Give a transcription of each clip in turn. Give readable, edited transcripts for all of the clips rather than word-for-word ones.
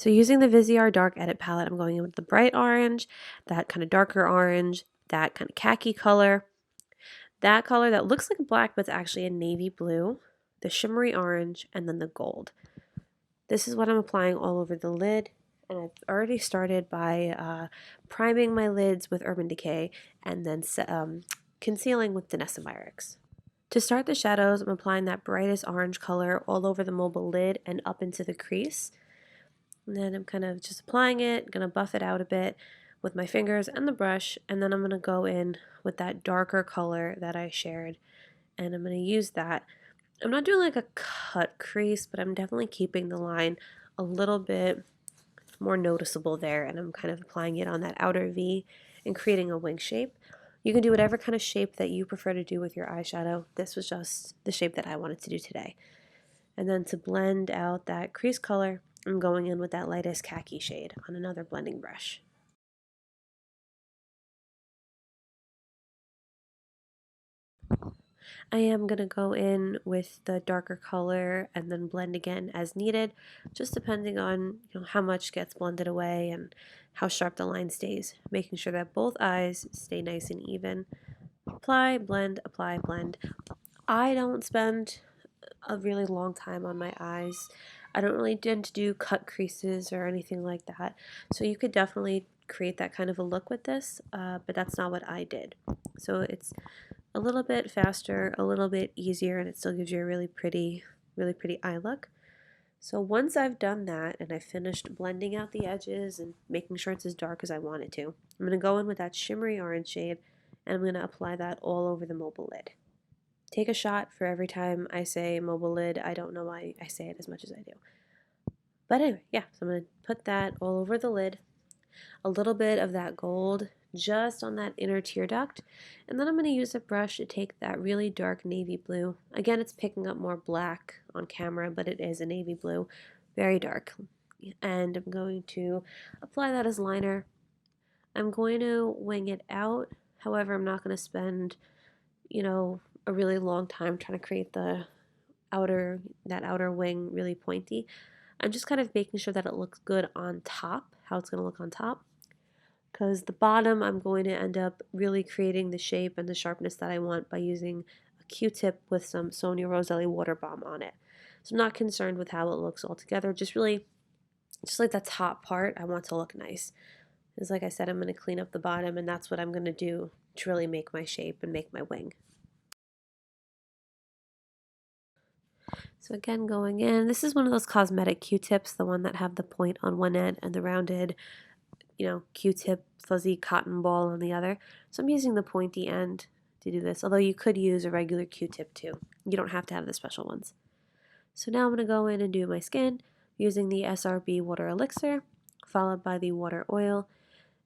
So using the Viseart Dark Edit palette, I'm going in with the bright orange, that kind of darker orange, that kind of khaki color, that color that looks like black but it's actually a navy blue, the shimmery orange, and then the gold. This is what I'm applying all over the lid, and I've already started by priming my lids with Urban Decay and then concealing with Danessa Myricks. To start the shadows, I'm applying that brightest orange color all over the mobile lid and up into the crease. And then I'm kind of just applying it, going to buff it out a bit with my fingers and the brush, and then I'm going to go in with that darker color that I shared, and I'm going to use that. I'm not doing like a cut crease, but I'm definitely keeping the line a little bit more noticeable there, and I'm kind of applying it on that outer V and creating a wing shape. You can do whatever kind of shape that you prefer to do with your eyeshadow. This was just the shape that I wanted to do today. And then to blend out that crease color, I'm going in with that lightest khaki shade on another blending brush. I am going to go in with the darker color and then blend again as needed, just depending on how much gets blended away and how sharp the line stays, making sure that both eyes stay nice and even. Apply, blend, apply, blend. I don't spend a really long time on my eyes. I don't really tend to do cut creases or anything like that, so you could definitely create that kind of a look with this, but that's not what I did. So it's a little bit faster, a little bit easier, and it still gives you a really pretty eye look. So once I've done that and I've finished blending out the edges and making sure it's as dark as I want it to, I'm going to go in with that shimmery orange shade and I'm going to apply that all over the mobile lid. Take a shot for every time I say mobile lid. I don't know why I say it as much as I do. But anyway, yeah, so I'm going to put that all over the lid. A little bit of that gold just on that inner tear duct, and then I'm going to use a brush to take that really dark navy blue. Again, it's picking up more black on camera, but it is a navy blue, very dark, and I'm going to apply that as liner. I'm going to wing it out. However, I'm not going to spend a really long time trying to create that outer wing really pointy. I'm just kind of making sure that it looks good on top, how it's going to look on top. Because the bottom, I'm going to end up really creating the shape and the sharpness that I want by using a Q-tip with some Sonia Roselli Water Bomb on it. So I'm not concerned with how it looks altogether, just like that top part, I want to look nice. Because like I said, I'm going to clean up the bottom, and that's what I'm going to do to really make my shape and make my wing. So again, going in, this is one of those cosmetic Q-tips, the one that have the point on one end and the rounded Q-tip fuzzy cotton ball on the other. So I'm using the pointy end to do this, although you could use a regular Q-tip too. You don't have to have the special ones. So now I'm going to go in and do my skin using the SRB Water Elixir, followed by the water oil.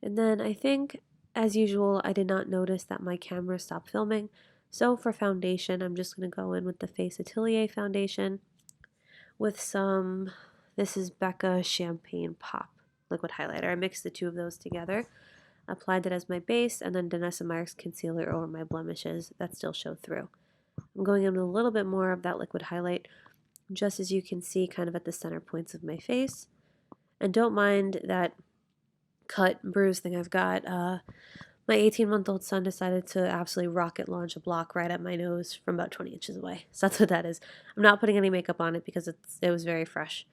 And then I think, as usual, I did not notice that my camera stopped filming. So for foundation, I'm just going to go in with the Face Atelier foundation with some, this is Becca Champagne Pop liquid highlighter. I mixed the two of those together, applied it as my base, and then Danessa Myricks Concealer over my blemishes that still show through. I'm going in with a little bit more of that liquid highlight, just as you can see kind of at the center points of my face. And don't mind that cut bruise thing I've got. My 18-month-old son decided to absolutely rocket launch a block right at my nose from about 20 inches away. So that's what that is. I'm not putting any makeup on it because it was very fresh.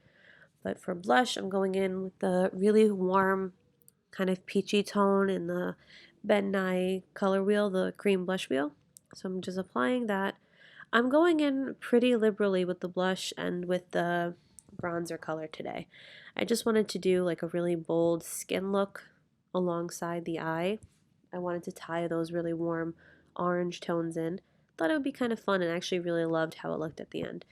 But for blush, I'm going in with the really warm kind of peachy tone in the Ben Nye color wheel, the cream blush wheel. So I'm just applying that. I'm going in pretty liberally with the blush and with the bronzer color today. I just wanted to do like a really bold skin look alongside the eye. I wanted to tie those really warm orange tones in. Thought it would be kind of fun, and actually really loved how it looked at the end.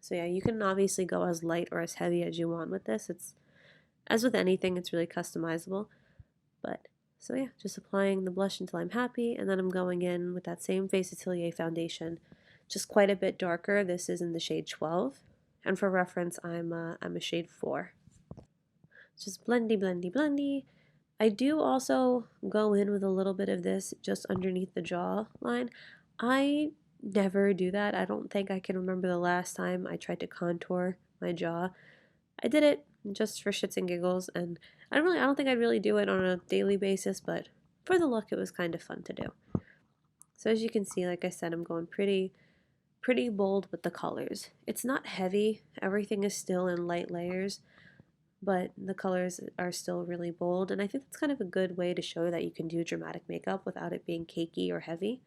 So yeah, you can obviously go as light or as heavy as you want with this. It's, as with anything, it's really customizable. But so yeah, just applying the blush until I'm happy, and then I'm going in with that same Face Atelier foundation, just quite a bit darker. This is in the shade 12, and for reference, I'm a shade 4. Just blendy, blendy, blendy. I do also go in with a little bit of this just underneath the jawline. I never do that. I don't think I can remember the last time I tried to contour my jaw. I did it just for shits and giggles, and I don't think I'd really do it on a daily basis, but for the look it was kind of fun to do. So as you can see, like I said, I'm going pretty bold with the colors. It's not heavy, everything is still in light layers, but the colors are still really bold, and I think that's kind of a good way to show that you can do dramatic makeup without it being cakey or heavy.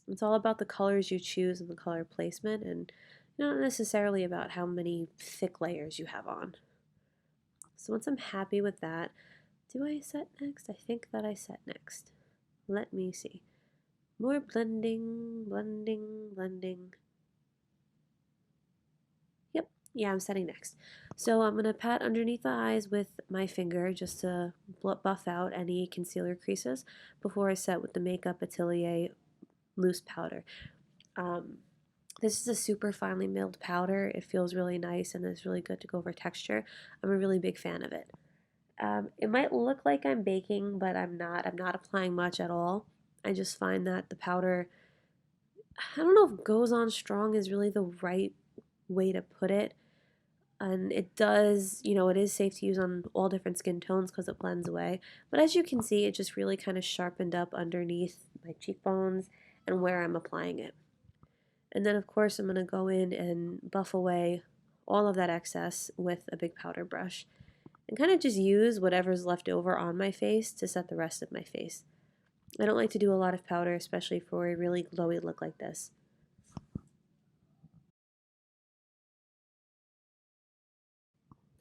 It's all about the colors you choose and the color placement, and not necessarily about how many thick layers you have on. So once I'm happy with that, do I set next? I think that I set next. Let me see. More blending, blending, blending. Yep, yeah, I'm setting next. So I'm going to pat underneath the eyes with my finger just to buff out any concealer creases before I set with the Makeup Atelier loose powder. Um, this is a super finely milled powder. It feels really nice and it's really good to go over texture. I'm a really big fan of it. It might look like I'm baking, but I'm not. I'm not applying much at all. I just find that the powder, I don't know if goes on strong is really the right way to put it. And it does, it is safe to use on all different skin tones because it blends away. But as you can see, it just really kind of sharpened up underneath my cheekbones and where I'm applying it. And then, of course, I'm going to go in and buff away all of that excess with a big powder brush and kind of just use whatever's left over on my face to set the rest of my face. I don't like to do a lot of powder, especially for a really glowy look like this.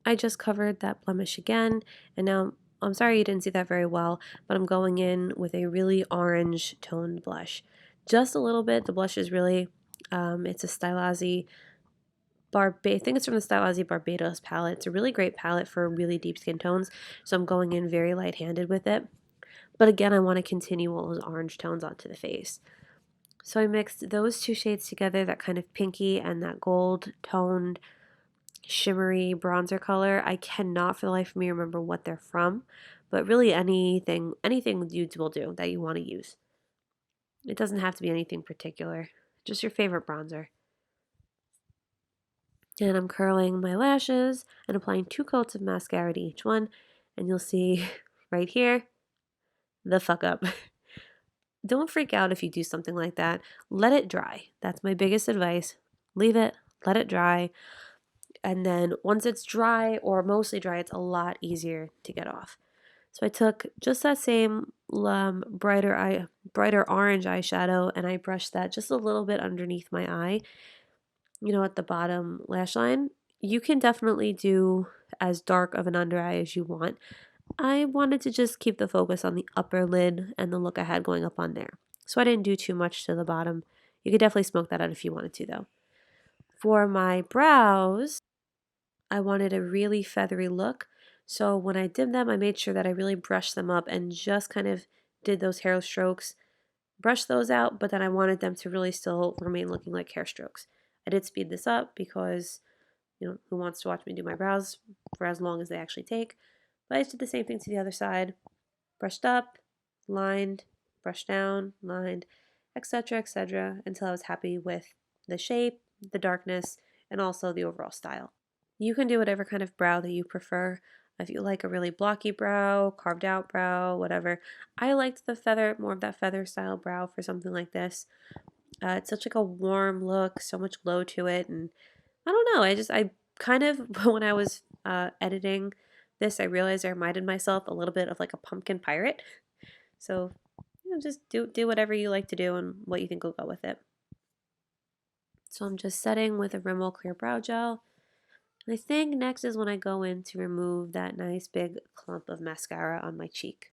I just covered that blemish again, and now I'm sorry you didn't see that very well, but I'm going in with a really orange toned blush. Just a little bit. The blush is really, it's a Stylazi I think it's from the Stylazi Barbados palette. It's a really great palette for really deep skin tones, so I'm going in very light-handed with it. But again, I want to continue all those orange tones onto the face. So I mixed those two shades together, that kind of pinky and that gold toned shimmery bronzer color. I cannot for the life of me remember what they're from, but really anything nudes will do that you want to use. It doesn't have to be anything particular, just your favorite bronzer. And I'm curling my lashes and applying 2 coats of mascara to each one, and you'll see right here the fuck up. Don't freak out if you do something like that. Let it dry. That's my biggest advice. Leave it, let it dry. And then once it's dry or mostly dry, it's a lot easier to get off. So I took just that same brighter orange eyeshadow and I brushed that just a little bit underneath my eye, at the bottom lash line. You can definitely do as dark of an under eye as you want. I wanted to just keep the focus on the upper lid and the look I had going up on there. So I didn't do too much to the bottom. You could definitely smoke that out if you wanted to though. For my brows, I wanted a really feathery look. So when I did them, I made sure that I really brushed them up and just kind of did those hair strokes, brushed those out, but then I wanted them to really still remain looking like hair strokes. I did speed this up because, who wants to watch me do my brows for as long as they actually take? But I just did the same thing to the other side. Brushed up, lined, brushed down, lined, etc., until I was happy with the shape, the darkness, and also the overall style. You can do whatever kind of brow that you prefer. If you like a really blocky brow, carved out brow, whatever. I liked the more of that feather style brow for something like this. It's such like a warm look, so much glow to it, and I don't know. I kind of when I was editing this, I realized I reminded myself a little bit of like a pumpkin pirate. So just do whatever you like to do and what you think will go with it. So I'm just setting with a Rimmel Clear Brow Gel. And I think next is when I go in to remove that nice big clump of mascara on my cheek.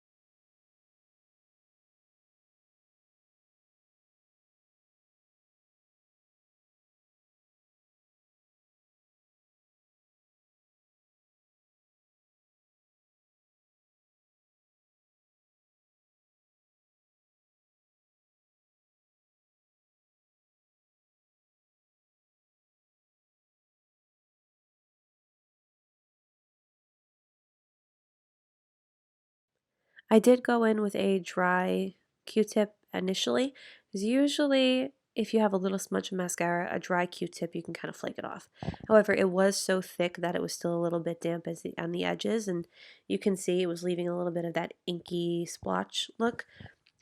I did go in with a dry Q-tip initially, because usually if you have a little smudge of mascara, a dry Q-tip, you can kind of flake it off. However, it was so thick that it was still a little bit damp on the edges, and you can see it was leaving a little bit of that inky splotch look.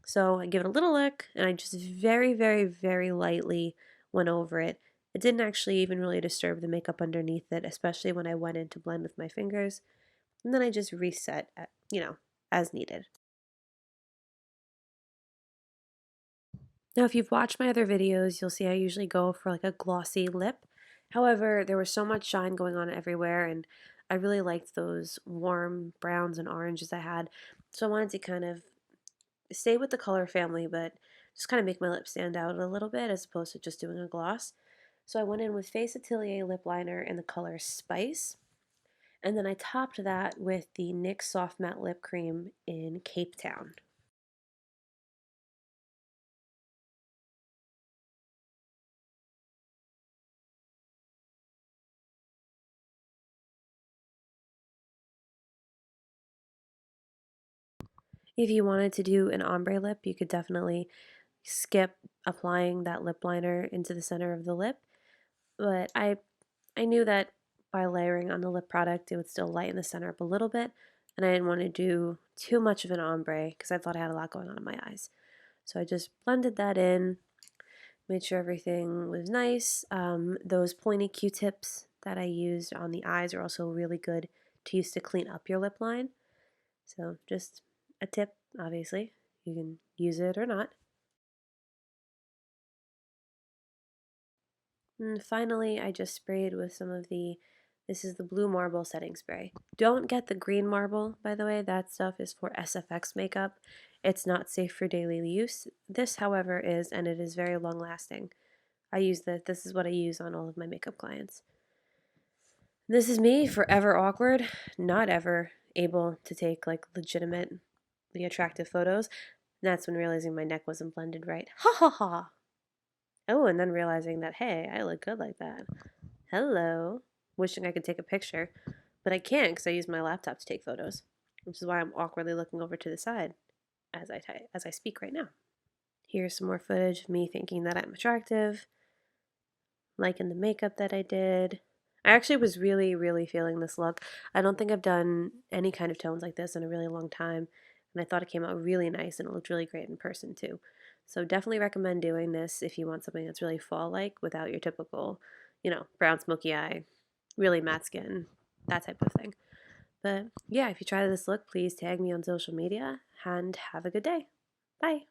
So I give it a little lick, and I just very, very, very lightly went over it. It didn't actually even really disturb the makeup underneath it, especially when I went in to blend with my fingers. And then I just reset, as needed. Now, if you've watched my other videos, you'll see I usually go for like a glossy lip. However, there was so much shine going on everywhere, and I really liked those warm browns and oranges I had. So I wanted to kind of stay with the color family, but just kind of make my lips stand out a little bit as opposed to just doing a gloss. So I went in with Face Atelier lip liner in the color Spice, and then I topped that with the NYX Soft Matte Lip Cream in Cape Town. If you wanted to do an ombre lip, you could definitely skip applying that lip liner into the center of the lip, but I knew that by layering on the lip product, it would still lighten the center up a little bit, and I didn't want to do too much of an ombre because I thought I had a lot going on in my eyes. So I just blended that in, made sure everything was nice. Those pointy Q-tips that I used on the eyes are also really good to use to clean up your lip line. So just a tip, obviously. You can use it or not. And finally, I just sprayed with some of this is the blue marble setting spray. Don't get the green marble, by the way. That stuff is for SFX makeup. It's not safe for daily use. This, however, is, and it is very long lasting. This is what I use on all of my makeup clients. This is me, forever awkward, not ever able to take like legitimately attractive photos. And that's when realizing my neck wasn't blended right. Ha ha ha! Oh, and then realizing that, hey, I look good like that. Hello. Wishing I could take a picture, but I can't because I use my laptop to take photos, which is why I'm awkwardly looking over to the side as I speak right now. Here's some more footage of me thinking that I'm attractive, liking the makeup that I did. I actually was really, really feeling this look. I don't think I've done any kind of tones like this in a really long time, and I thought it came out really nice and it looked really great in person too. So definitely recommend doing this if you want something that's really fall-like without your typical, brown smoky eye, really matte skin, that type of thing. But yeah, if you try this look, please tag me on social media and have a good day. Bye.